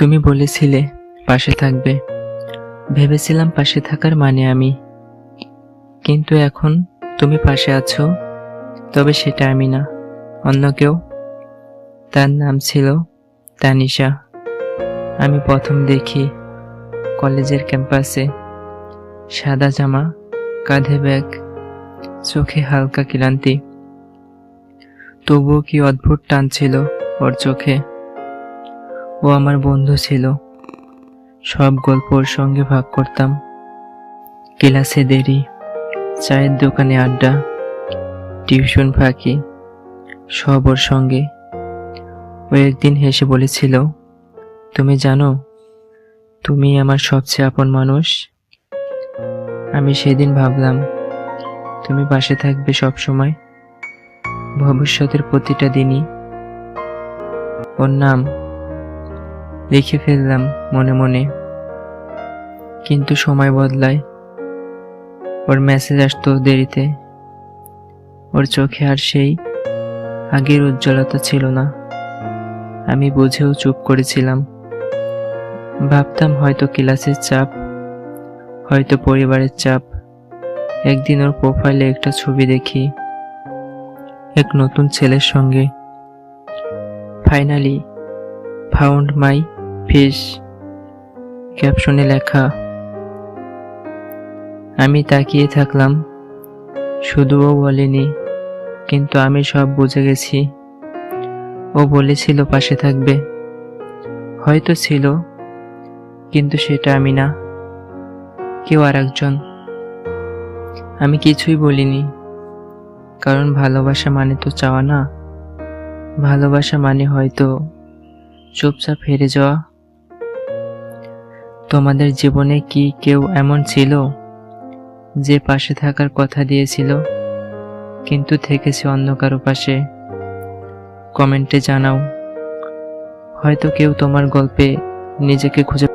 তুমি বলেছিলে পাশে থাকবে। ভেবেছিলাম পাশে থাকার মানে আমি, কিন্তু এখন তুমি পাশে আছো, তবে সেটা আমি না, অন্য কেউ। তার নাম ছিল তানিশা। আমি প্রথম দেখি কলেজের ক্যাম্পাসে, সাদা জামা, কাঁধে ব্যাগ, চোখে হালকা ক্লান্তি, তবুও কি অদ্ভুত টান ছিল ওর চোখে। ও আমার বন্ধু ছিল, সব গল্প ওর সঙ্গে ভাগ করতাম। ক্লাসে দেরি, চায়ের দোকানে আড্ডা, টিউশন ফাঁকি, সব ওর সঙ্গে। ও একদিন হেসে বলেছিল, তুমি জানো, তুমি আমার সবচেয়ে আপন মানুষ। আমি সেদিন ভাবলাম, তুমি পাশে থাকবে সব সময়, ভবিষ্যতের প্রতিটা দিনই। ওর নাম লিখে ফেললাম মনে মনে, কিন্তু সময় বদলায়। ওর মেসেজ আসতো দেরিতে, ওর চোখে আর সেই আগের উজ্জ্বলতা ছিল না। আমি বুঝেও চুপ করেছিলাম। ভাবতাম হয়তো ক্লাসের চাপ, হয়তো পরিবারের চাপ। একদিন ওর প্রোফাইলে একটা ছবি দেখি, এক নতুন ছেলের সঙ্গে। ফাইনালি ফাউন্ড মাই ফিশ, ক্যাপশনে লেখা। আমি তাকিয়ে থাকলাম, শুধু ও বলেনি, কিন্তু আমি সব বুঝে গেছি। ও বলেছিল পাশে থাকবে, হয়তো ছিল, কিন্তু সেটা আমি না, কেউ আর একজন। আমি কিছুই বলিনি, কারণ ভালোবাসা মানে তো চাওয়া না। ভালোবাসা মানে হয়তো চুপচাপ হেরে যাওয়া। তোমাদের জীবনে কি কেউ এমন ছিল যে পাশে থাকার কথা দিয়েছিল, কিন্তু থেকেছে অন্য কারো পাশে? কমেন্টে জানাও, হয়তো কেউ তোমার গল্পে নিজেকে খুঁজে